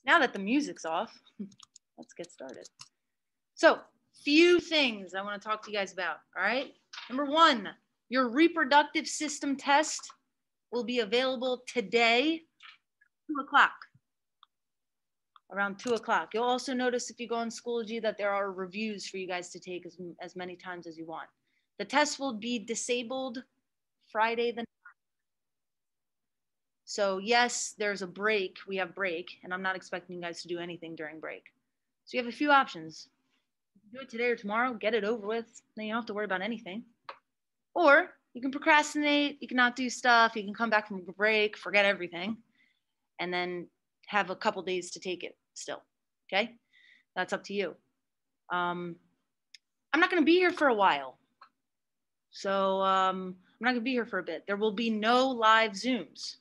now that the music's off, let's get started. So, few things I want to talk to you guys about, all right? Number one, your reproductive system test will be available today, 2 o'clock, around 2 o'clock. You'll also notice if you go on Schoology that there are reviews for you guys to take as many times as you want. The test will be disabled Friday the 9th. So yes, there's a break. We have break, and I'm not expecting you guys to do anything during break. So you have a few options. Do it today or tomorrow, get it over with. Then you don't have to worry about anything. Or you can procrastinate, you can not do stuff, you can come back from a break, forget everything, and then have a couple days to take it still, okay? That's up to you. I'm not gonna be here for a while. So I'm not gonna be here for a bit. There will be no live Zooms.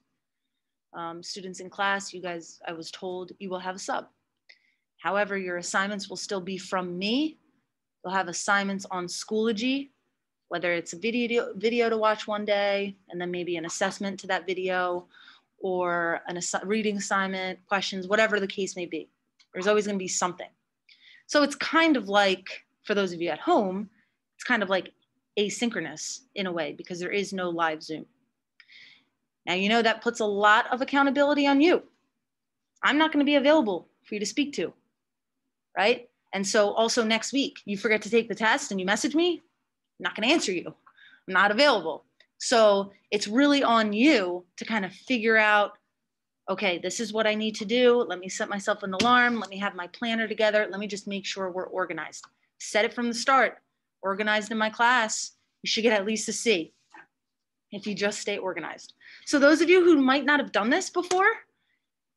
Students in class, you guys, I was told you will have a sub. However, your assignments will still be from me. You'll have assignments on Schoology, whether it's a video to watch one day, and then maybe an assessment to that video, or a reading assignment, questions, whatever the case may be. There's always gonna be something. So it's kind of like, for those of you at home, it's kind of like asynchronous in a way, because there is no live Zoom. Now, you know that puts a lot of accountability on you. I'm not gonna be available for you to speak to, right? And so also next week, you forget to take the test and you message me, I'm not gonna answer you. I'm not available. So it's really on you to kind of figure out, okay, this is what I need to do. Let me set myself an alarm. Let me have my planner together. Let me just make sure we're organized. Set it from the start. Organized in my class, you should get at least a C if you just stay organized. So those of you who might not have done this before,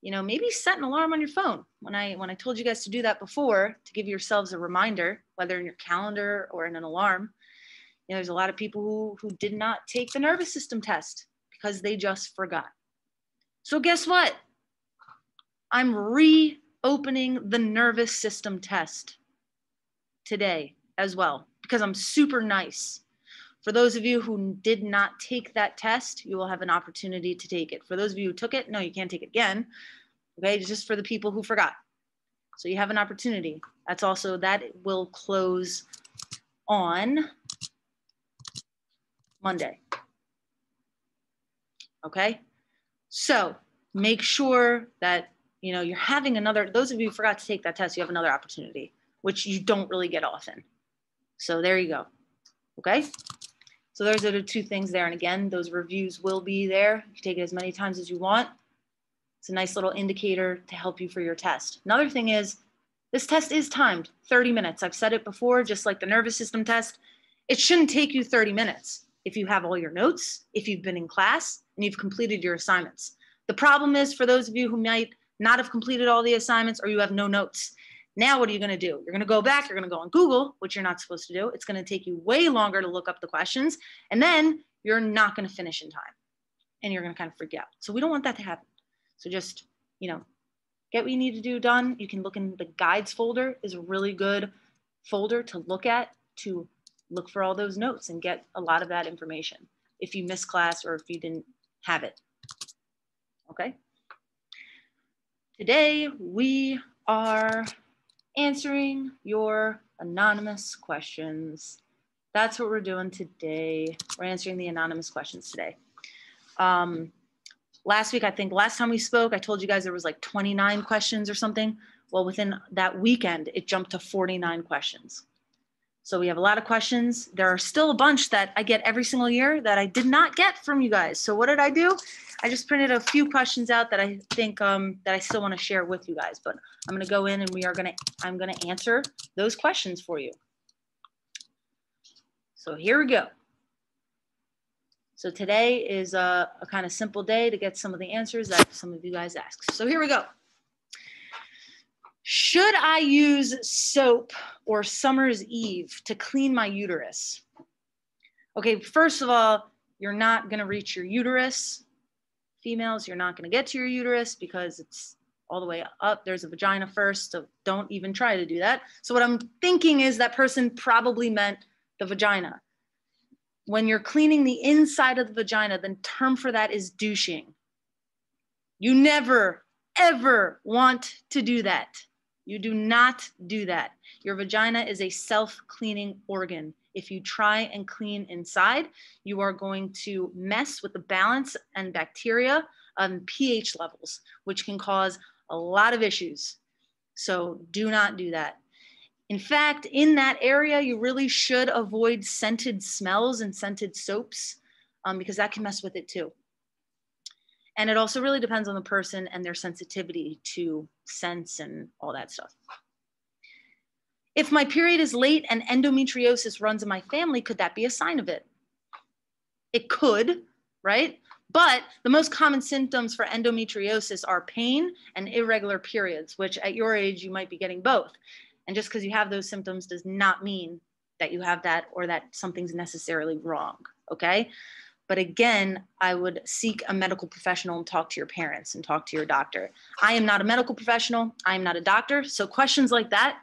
you know, maybe set an alarm on your phone. When I told you guys to do that before, to give yourselves a reminder, whether in your calendar or in an alarm, you know, there's a lot of people who did not take the nervous system test because they just forgot. So guess what? I'm reopening the nervous system test today as well, because I'm super nice. For those of you who did not take that test, you will have an opportunity to take it. For those of you who took it, no, you can't take it again. Okay, it's just for the people who forgot. So you have an opportunity. That will close on Monday. Okay, so make sure that, you know, you're having those of you who forgot to take that test, you have another opportunity, which you don't really get often. So there you go. Okay. So those are the two things there. And again, those reviews will be there. You can take it as many times as you want. It's a nice little indicator to help you for your test. Another thing is, this test is timed 30 minutes. I've said it before, just like the nervous system test. It shouldn't take you 30 minutes if you have all your notes, if you've been in class, and you've completed your assignments. The problem is, for those of you who might not have completed all the assignments, or you have no notes, now what are you gonna do? You're gonna go back, you're gonna go on Google, which you're not supposed to do. It's gonna take you way longer to look up the questions, and then you're not gonna finish in time, and you're gonna kind of freak out. So we don't want that to happen. So just, you know, get what you need to do done. You can look in the guides folder, is a really good folder to look at, to look for all those notes and get a lot of that information if you missed class or if you didn't have it. Okay. Today we are answering your anonymous questions. That's what we're doing today. We're answering the anonymous questions today. Last week, I think last time we spoke, I told you guys there was like 29 questions or something. Well, within that weekend, it jumped to 49 questions. So we have a lot of questions. There are still a bunch that I get every single year that I did not get from you guys. So what did I do? I just printed a few questions out that I think that I still want to share with you guys, but I'm going to go in and I'm going to answer those questions for you. So here we go. So today is a kind of simple day to get some of the answers that some of you guys asked. So here we go. Should I use soap or Summer's Eve to clean my uterus? Okay, first of all, you're not going to reach your uterus. Females, you're not going to get to your uterus because it's all the way up. There's a vagina first, so don't even try to do that. So what I'm thinking is that person probably meant the vagina. When you're cleaning the inside of the vagina, the term for that is douching. You never ever want to do that. You do not do that. Your vagina is a self-cleaning organ. If you try and clean inside, you are going to mess with the balance and bacteria and pH levels, which can cause a lot of issues. So do not do that. In fact, in that area, you really should avoid scented smells and scented soaps because that can mess with it too. And it also really depends on the person and their sensitivity to scents and all that stuff. If my period is late and endometriosis runs in my family, could that be a sign of it? It could, right? But the most common symptoms for endometriosis are pain and irregular periods, which at your age, you might be getting both. And just because you have those symptoms does not mean that you have that or that something's necessarily wrong, okay? But again, I would seek a medical professional and talk to your parents and talk to your doctor. I am not a medical professional. I am not a doctor. So questions like that,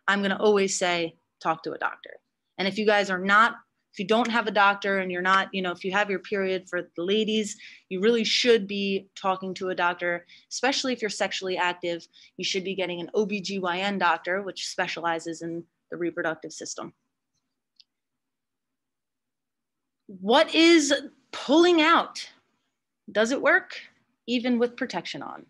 I'm going to always say, talk to a doctor. And if you guys are not, if you don't have a doctor and you're not, if you have your period, for the ladies, you really should be talking to a doctor, especially if you're sexually active. You should be getting an OBGYN doctor, which specializes in the reproductive system. What is pulling out? Does it work even with protection on?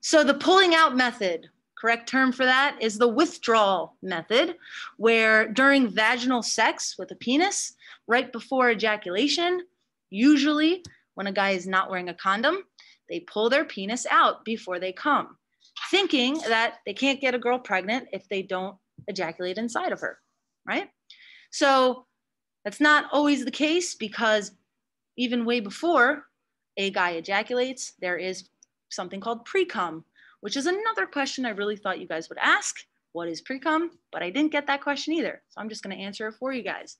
So the pulling out method, correct term for that is the withdrawal method, where during vaginal sex with a penis, right before ejaculation, usually when a guy is not wearing a condom, they pull their penis out before they come, thinking that they can't get a girl pregnant if they don't ejaculate inside of her, right? So that's not always the case, because even way before a guy ejaculates, there is something called pre-cum, which is another question I really thought you guys would ask. What is pre-cum? But I didn't get that question either. So I'm just going to answer it for you guys.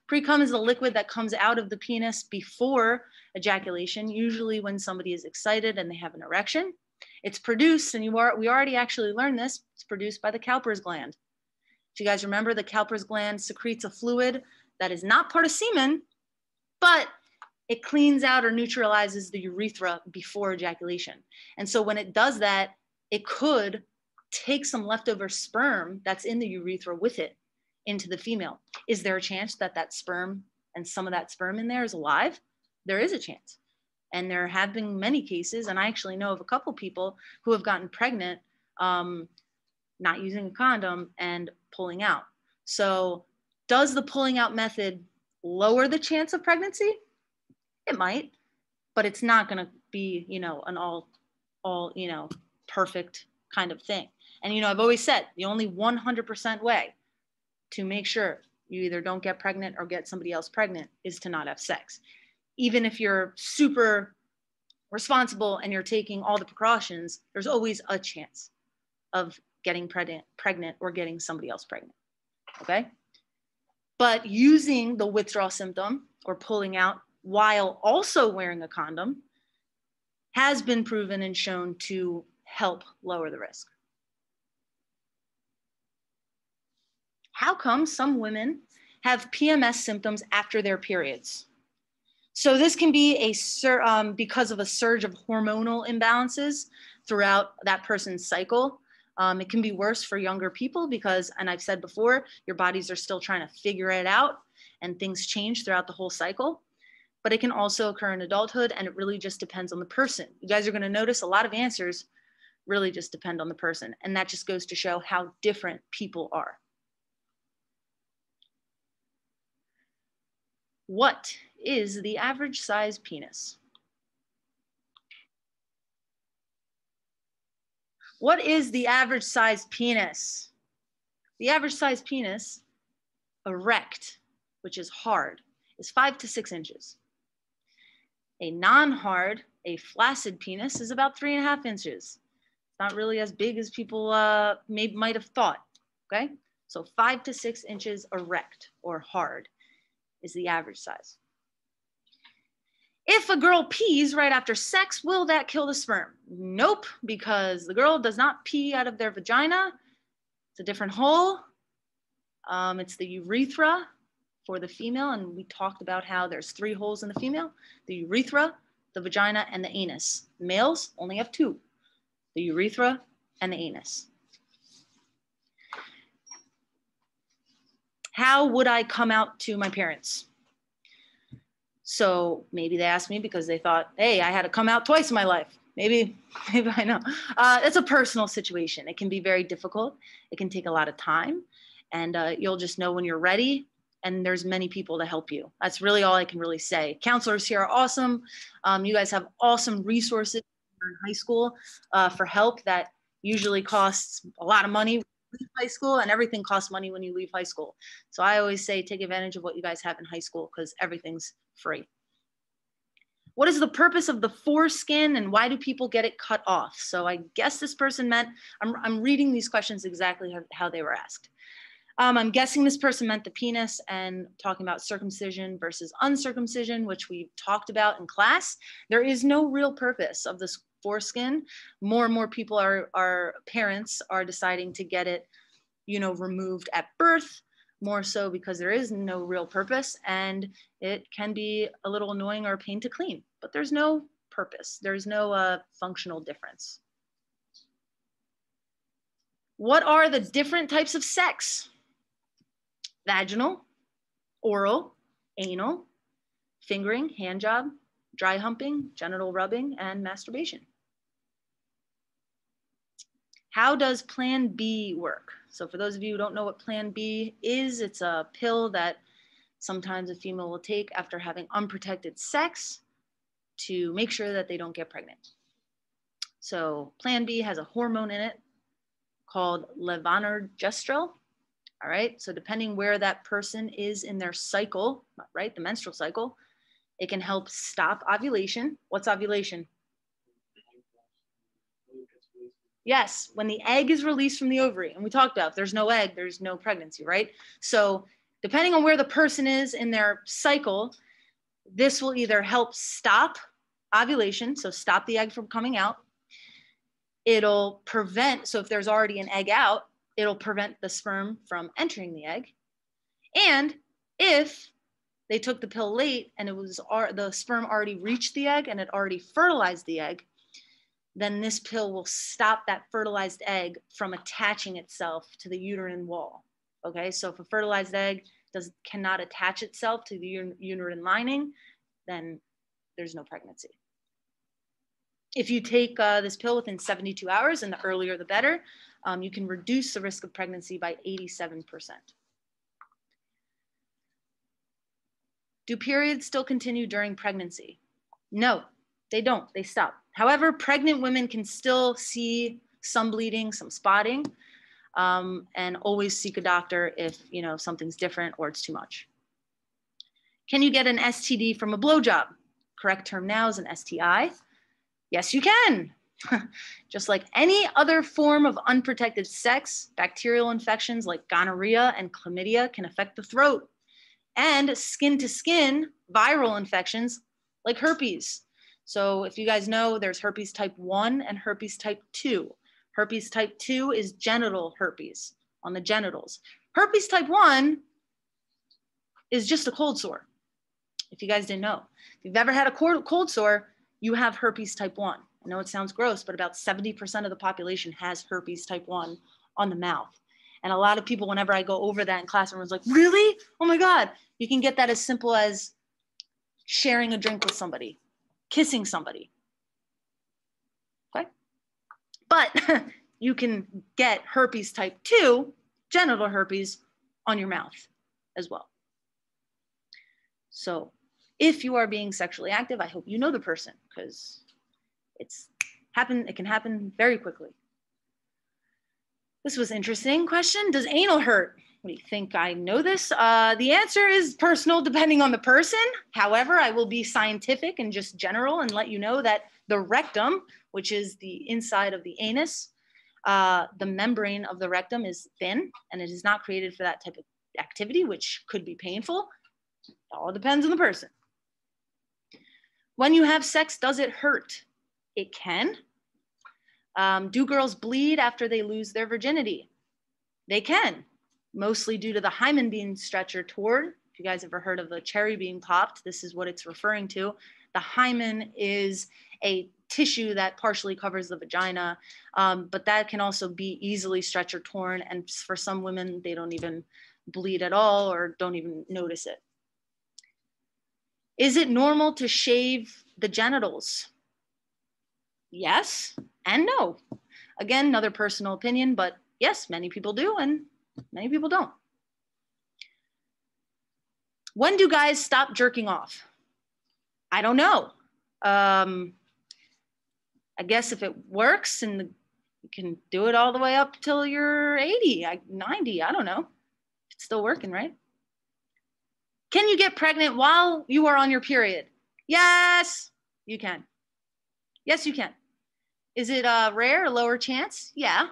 Pre-cum is the liquid that comes out of the penis before ejaculation, usually when somebody is excited and they have an erection. It's produced, and we already actually learned this, it's produced by the Cowper's gland. If you guys remember, the Cowper's gland secretes a fluid that is not part of semen, but it cleans out or neutralizes the urethra before ejaculation. And so when it does that, it could take some leftover sperm that's in the urethra with it into the female. Is there a chance that that sperm and some of that sperm in there is alive? There is a chance. And there have been many cases, and I actually know of a couple people who have gotten pregnant not using a condom and pulling out. So does the pulling out method lower the chance of pregnancy? It might, but it's not going to be, an all, perfect kind of thing. And, I've always said the only 100% way to make sure you either don't get pregnant or get somebody else pregnant is to not have sex. Even if you're super responsible and you're taking all the precautions, there's always a chance of getting pregnant or getting somebody else pregnant, okay? But using the withdrawal symptom or pulling out while also wearing a condom has been proven and shown to help lower the risk. How come some women have PMS symptoms after their periods? So this can be because of a surge of hormonal imbalances throughout that person's cycle. It can be worse for younger people because, and I've said before, your bodies are still trying to figure it out and things change throughout the whole cycle. But it can also occur in adulthood, and it really just depends on the person. You guys are going to notice a lot of answers really just depend on the person. And that just goes to show how different people are. What is the average size penis? What is the average size penis? The average size penis, erect, which is hard, is 5 to 6 inches. A non-hard, a flaccid penis is about 3.5 inches. It's not really as big as people might have thought, okay? So 5 to 6 inches erect or hard is the average size. If a girl pees right after sex, will that kill the sperm? Nope, because the girl does not pee out of their vagina. It's a different hole. It's the urethra for the female, and we talked about how there's 3 holes in the female: the urethra, the vagina, and the anus. Males only have 2. the urethra, and the anus. How would I come out to my parents? So maybe they asked me because they thought, hey, I had to come out twice in my life. Maybe I know. It's a personal situation. It can be very difficult. It can take a lot of time, and you'll just know when you're ready. And there's many people to help you. That's really all I can really say. Counselors here are awesome. You guys have awesome resources in high school for help that usually costs a lot of money when you leave high school, and everything costs money when you leave high school. So I always say take advantage of what you guys have in high school because everything's free. What is the purpose of the foreskin and why do people get it cut off? So I guess this person meant, I'm reading these questions exactly how they were asked. I'm guessing this person meant the penis and talking about circumcision versus uncircumcision, which we talked about in class. There is no real purpose of this foreskin. More and more people our parents are deciding to get it, removed at birth, more so because there is no real purpose and it can be a little annoying or a pain to clean, but there's no purpose. There's no functional difference. What are the different types of sex? Vaginal, oral, anal, fingering, hand job, dry humping, genital rubbing, and masturbation. How does Plan B work? So for those of you who don't know what Plan B is, it's a pill that sometimes a female will take after having unprotected sex to make sure that they don't get pregnant. So Plan B has a hormone in it called levonorgestrel. All right, so depending where that person is in their cycle, right, the menstrual cycle, it can help stop ovulation. What's ovulation? Yes, when the egg is released from the ovary, and we talked about if there's no egg, there's no pregnancy, right? So depending on where the person is in their cycle, this will either help stop ovulation, so stop the egg from coming out. It'll prevent, so if there's already an egg out, it'll prevent the sperm from entering the egg. And if they took the pill late and the sperm already reached the egg and it already fertilized the egg, then this pill will stop that fertilized egg from attaching itself to the uterine wall. Okay, so if a fertilized egg cannot attach itself to the uterine lining, then there's no pregnancy. If you take this pill within 72 hours, and the earlier the better, you can reduce the risk of pregnancy by 87%. Do periods still continue during pregnancy? No, they don't. They stop. However, pregnant women can still see some bleeding, some spotting, and always seek a doctor if something's different or it's too much. Can you get an STD from a blowjob? Correct term now is an STI. Yes, you can. Just like any other form of unprotected sex, bacterial infections like gonorrhea and chlamydia can affect the throat. And skin-to-skin viral infections like herpes. So if you guys know, there's herpes type 1 and herpes type 2. Herpes type 2 is genital herpes on the genitals. Herpes type 1 is just a cold sore, if you guys didn't know. If you've ever had a cold sore, you have herpes type 1. I know it sounds gross, but about 70% of the population has herpes type 1 on the mouth. And a lot of people, whenever I go over that in class, everyone's like, really? Oh my God. You can get that as simple as sharing a drink with somebody, kissing somebody. Okay? But you can get herpes type 2, genital herpes, on your mouth as well. So if you are being sexually active, I hope you know the person because it can happen very quickly. This was an interesting question. Does anal hurt? What do you think? I know this. The answer is personal depending on the person. However, I will be scientific and just general and let you know that the rectum, which is the inside of the anus, the membrane of the rectum is thin and it is not created for that type of activity, which could be painful. It all depends on the person. When you have sex, does it hurt? It can. Do girls bleed after they lose their virginity? They can, mostly due to the hymen being stretched or torn. If you guys ever heard of the cherry being popped, this is what it's referring to. The hymen is a tissue that partially covers the vagina, but that can also be easily stretched or torn. And for some women, they don't even bleed at all or don't even notice it. Is it normal to shave the genitals? Yes and no. Again, another personal opinion, but yes, many people do and many people don't. When do guys stop jerking off? I don't know. I guess if it works and you can do it all the way up till you're 80, 90, I don't know. It's still working, right? Can you get pregnant while you are on your period? Yes, you can. Yes, you can. Is it rare, a lower chance? Yeah,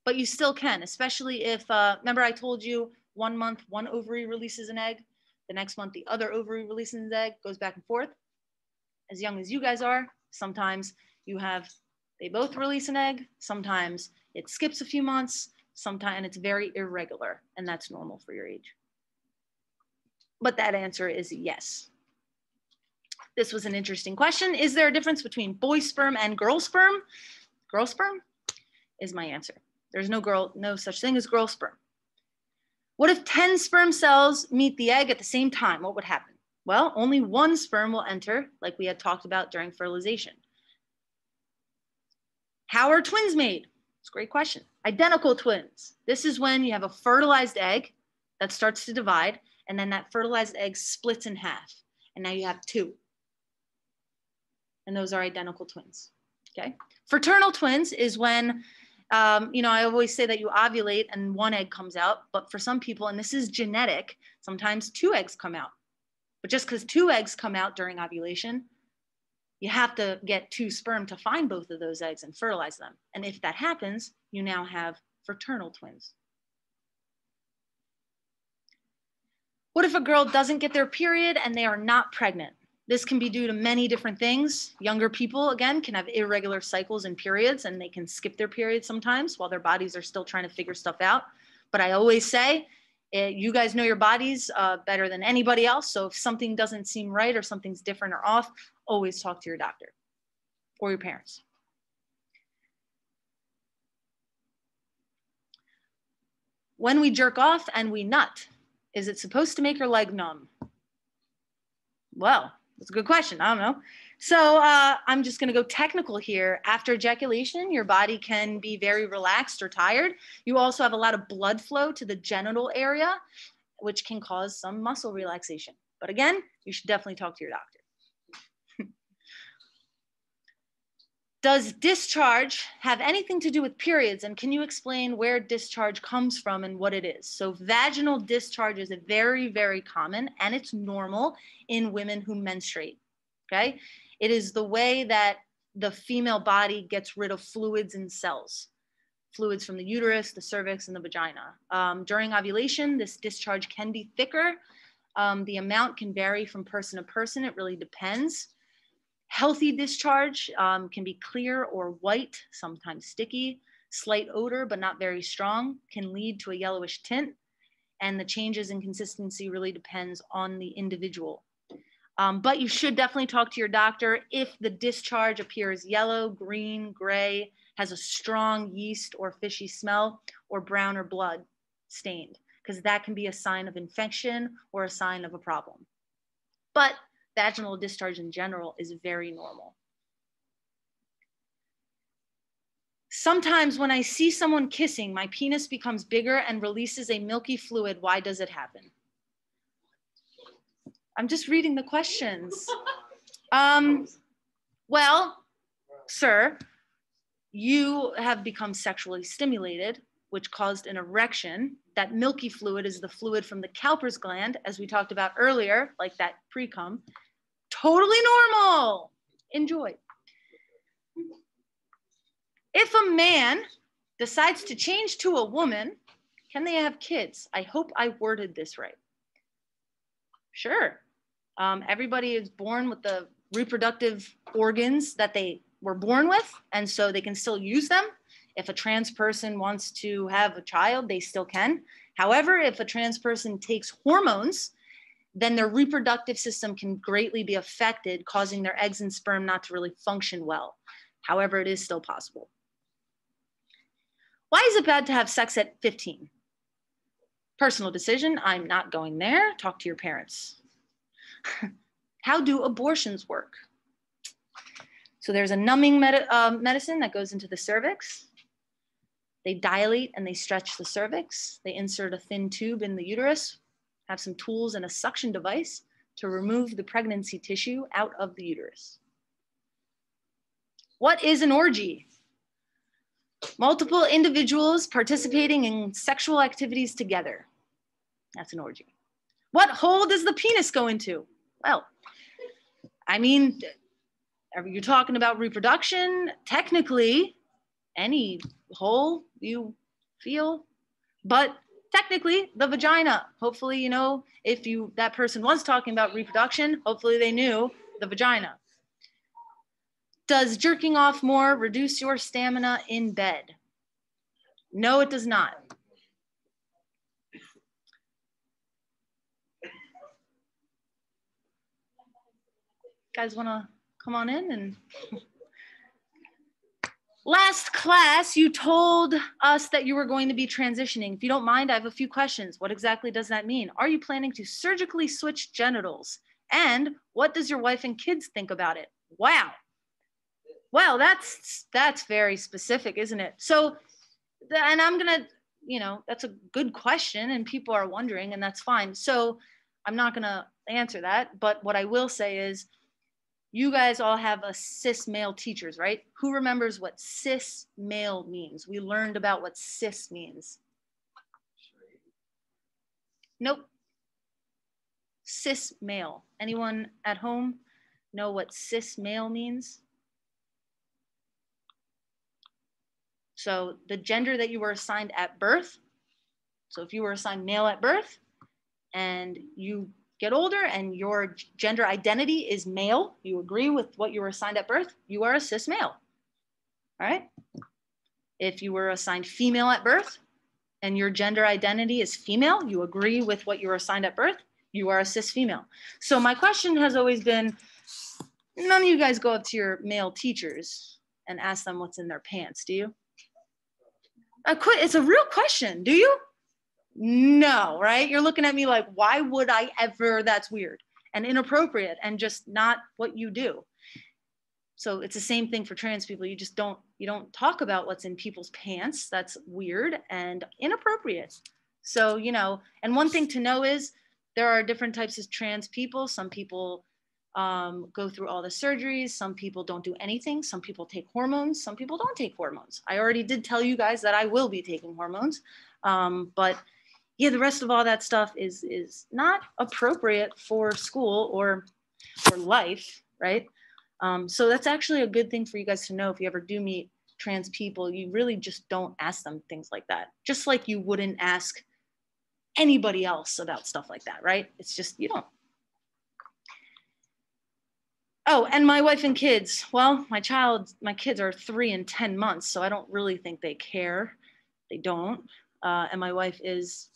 but you still can, especially if, remember I told you 1 month, one ovary releases an egg. The next month, the other ovary releases an egg, goes back and forth. As young as you guys are, sometimes they both release an egg. Sometimes it skips a few months. Sometimes it's very irregular, and that's normal for your age. But that answer is yes. This was an interesting question. Is there a difference between boy sperm and girl sperm? Girl sperm is my answer. There's no such thing as girl sperm. What if 10 sperm cells meet the egg at the same time? What would happen? Well, only one sperm will enter, like we had talked about during fertilization. How are twins made? It's a great question. Identical twins. This is when you have a fertilized egg that starts to divide, and then that fertilized egg splits in half, and now you have two. And those are identical twins, okay? Fraternal twins is when, I always say that you ovulate and one egg comes out, but for some people, and this is genetic, sometimes two eggs come out. But just because two eggs come out during ovulation, you have to get two sperm to find both of those eggs and fertilize them. And if that happens, you now have fraternal twins. What if a girl doesn't get their period and they are not pregnant? This can be due to many different things. Younger people, again, can have irregular cycles and periods, and they can skip their periods sometimes while their bodies are still trying to figure stuff out. But I always say, you guys know your bodies better than anybody else. So if something doesn't seem right or something's different or off, always talk to your doctor or your parents. When we jerk off and we nut, is it supposed to make your leg numb? Well, that's a good question. I don't know. So I'm just going to go technical here. After ejaculation, your body can be very relaxed or tired. You also have a lot of blood flow to the genital area, which can cause some muscle relaxation. But again, you should definitely talk to your doctor. Does discharge have anything to do with periods? And can you explain where discharge comes from and what it is? So vaginal discharge is very, very common, and it's normal in women who menstruate, okay? It is the way that the female body gets rid of fluids and cells, fluids from the uterus, the cervix, and the vagina. During ovulation, this discharge can be thicker. The amount can vary from person to person. It really depends. Healthy discharge can be clear or white, sometimes sticky, slight odor, but not very strong, can lead to a yellowish tint. And the changes in consistency really depends on the individual. But you should definitely talk to your doctor if the discharge appears yellow, green, gray, has a strong yeast or fishy smell, or brown or blood stained, because that can be a sign of infection or a sign of a problem. But vaginal discharge in general is very normal. Sometimes when I see someone kissing, my penis becomes bigger and releases a milky fluid. Why does it happen? I'm just reading the questions. Well, sir, you have become sexually stimulated, which caused an erection. That milky fluid is the fluid from the Cowper's gland, as we talked about earlier, like that pre-cum. Totally normal. Enjoy. If a man decides to change to a woman, can they have kids? I hope I worded this right. Sure. Everybody is born with the reproductive organs that they were born with, and so they can still use them. If a trans person wants to have a child, they still can. However, if a trans person takes hormones, then their reproductive system can greatly be affected, causing their eggs and sperm not to really function well. However, it is still possible. Why is it bad to have sex at 15? Personal decision. I'm not going there. Talk to your parents. How do abortions work? So there's a numbing medicine that goes into the cervix. They dilate and they stretch the cervix. They insert a thin tube in the uterus, have some tools and a suction device to remove the pregnancy tissue out of the uterus. What is an orgy? Multiple individuals participating in sexual activities together. That's an orgy. What hole does the penis go into? Well, I mean, you're talking about reproduction. Technically, any hole you feel, but technically the vagina. Hopefully, you know, if that person was talking about reproduction, hopefully they knew the vagina. Does jerking off more reduce your stamina in bed? No, it does not. Guys want to come on in? And last class, you told us that you were going to be transitioning. If you don't mind, I have a few questions. What exactly does that mean? Are you planning to surgically switch genitals? And what does your wife and kids think about it? Wow. Well, that's very specific, isn't it? So, and I'm going to, you know, that's a good question and people are wondering, and that's fine. So I'm not going to answer that. But what I will say is, you guys all have a cis male teachers, right? Who remembers what cis male means? We learned about what cis means. Nope. Cis male. Anyone at home know what cis male means? So the gender that you were assigned at birth. So if you were assigned male at birth and you get older and your gender identity is male, you agree with what you were assigned at birth, you are a cis male. All right. If you were assigned female at birth and your gender identity is female, you agree with what you were assigned at birth, you are a cis female. So my question has always been, none of you guys go up to your male teachers and ask them what's in their pants, do you? It's a real question, do you? No, right? You're looking at me like, why would I ever? That's weird and inappropriate and just not what you do. So it's the same thing for trans people. You don't talk about what's in people's pants. That's weird and inappropriate. So, you know, and one thing to know is there are different types of trans people. Some people go through all the surgeries. Some people don't do anything. Some people take hormones. Some people don't take hormones. I already did tell you guys that I will be taking hormones. But yeah, the rest of all that stuff is not appropriate for school or for life, right? So that's actually a good thing for you guys to know. If you ever do meet trans people, you really just don't ask them things like that. Just like you wouldn't ask anybody else about stuff like that, right? It's just, you don't. Oh, and my wife and kids. Well, my kids are 3 and 10 months, so I don't really think they care. They don't. And my wife is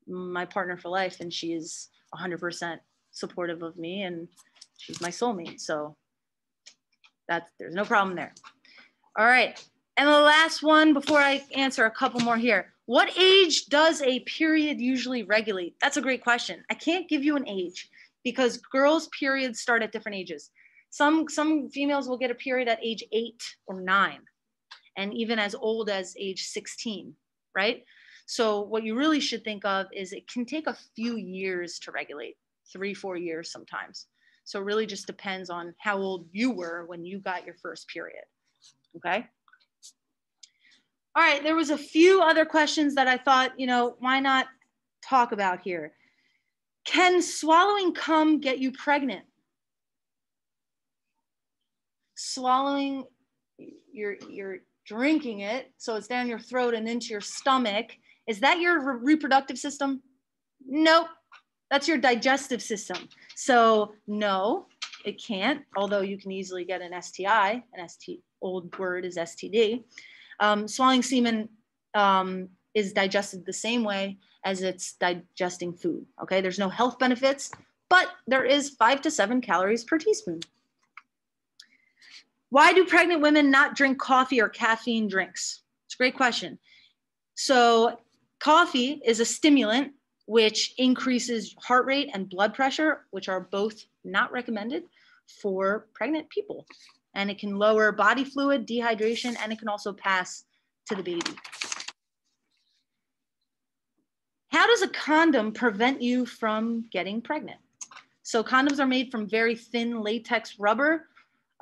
my partner for life, and she is 100% supportive of me, and she's my soulmate. So there's no problem there. All right. And the last one before I answer a couple more here. What age does a period usually regulate? That's a great question. I can't give you an age because girls' periods start at different ages. Some females will get a period at age 8 or 9, and even as old as age 16, right? So what you really should think of is it can take a few years to regulate, 3-4 years sometimes. So it really just depends on how old you were when you got your first period, okay? All right, there was a few other questions that I thought, you know, why not talk about here? Can swallowing cum get you pregnant? Swallowing, you're drinking it, so it's down your throat and into your stomach. Is that your reproductive system? Nope, that's your digestive system. So no, it can't, although you can easily get an STI, old word is STD. Swallowing semen is digested the same way as it's digesting food, okay? There's no health benefits, but there is 5 to 7 calories per teaspoon. Why do pregnant women not drink coffee or caffeine drinks? It's a great question. So coffee is a stimulant which increases heart rate and blood pressure, which are both not recommended for pregnant people. And it can lower body fluid, dehydration, and it can also pass to the baby. How does a condom prevent you from getting pregnant? So condoms are made from very thin latex rubber,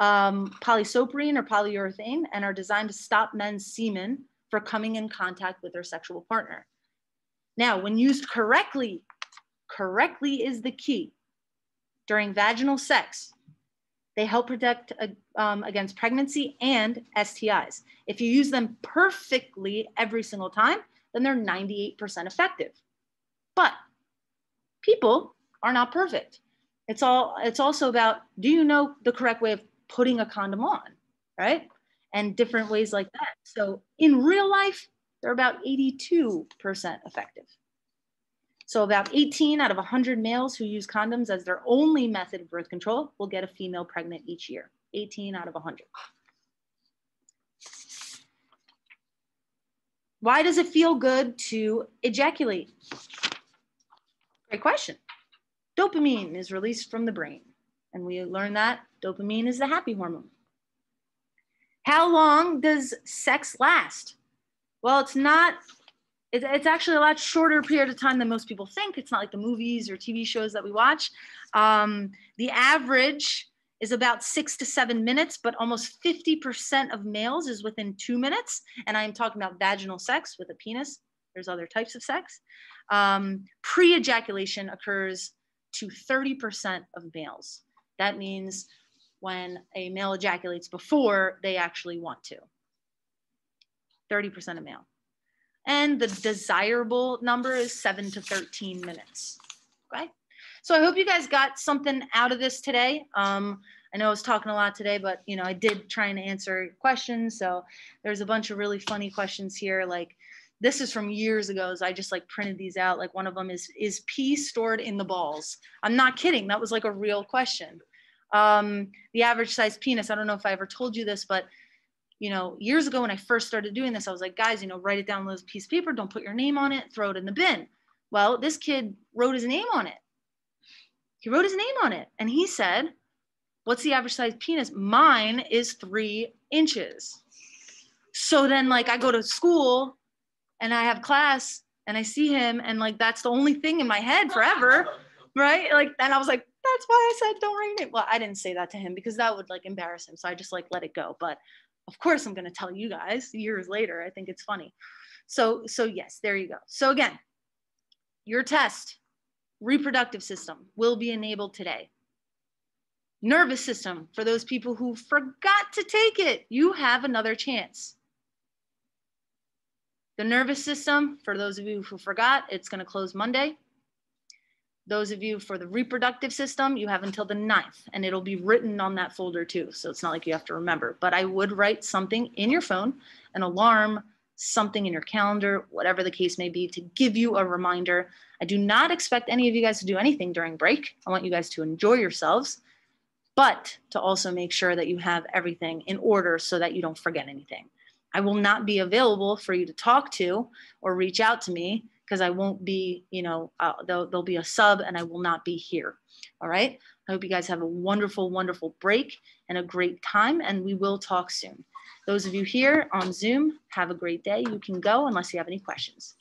polysoprene or polyurethane, and are designed to stop men's semen for coming in contact with their sexual partner. Now, when used correctly is the key. During vaginal sex, they help protect against pregnancy and STIs. If you use them perfectly every single time, then they're 98% effective. But people are not perfect. It's also about, do you know the correct way of putting a condom on, right? And different ways like that. So in real life, they're about 82% effective. So about 18 out of 100 males who use condoms as their only method of birth control will get a female pregnant each year. 18 out of 100. Why does it feel good to ejaculate? Great question. Dopamine is released from the brain. And we learned that dopamine is the happy hormone. How long does sex last? Well, it's actually a lot shorter period of time than most people think. It's not like the movies or TV shows that we watch. The average is about 6 to 7 minutes, but almost 50% of males is within 2 minutes. And I'm talking about vaginal sex with a penis. There's other types of sex. Pre-ejaculation occurs to 30% of males. That means when a male ejaculates before they actually want to. 30% of male. And the desirable number is 7 to 13 minutes. Okay. So I hope you guys got something out of this today. I know I was talking a lot today, but I did try and answer questions. So there's a bunch of really funny questions here. Like this is from years ago. So I just printed these out. Like one of them is pee stored in the balls? I'm not kidding. That was like a real question. The average size penis. I don't know if I ever told you this, but years ago when I first started doing this, I was like, guys, write it down on a piece of paper. Don't put your name on it. Throw it in the bin. Well, this kid wrote his name on it. He wrote his name on it. And he said, what's the average size penis? Mine is 3 inches. So then I go to school and I have class and I see him and that's the only thing in my head forever. Right? And I was like, that's why I said don't write your name. Well, I didn't say that to him because that would embarrass him. So I just let it go. But of course, I'm going to tell you guys years later. I think it's funny. So yes, there you go. So again, your test, reproductive system, will be enabled today. Nervous system, for those people who forgot to take it, you have another chance. The nervous system, for those of you who forgot, it's going to close Monday. Those of you for the reproductive system, you have until the 9th, and it'll be written on that folder too. So it's not like you have to remember, but I would write something in your phone, an alarm, something in your calendar, whatever the case may be, to give you a reminder. I do not expect any of you guys to do anything during break. I want you guys to enjoy yourselves, but to also make sure that you have everything in order so that you don't forget anything. I will not be available for you to talk to or reach out to me because I won't be, there'll be a sub and I will not be here. All right. I hope you guys have a wonderful, wonderful break and a great time, and we will talk soon. Those of you here on Zoom, have a great day. You can go unless you have any questions.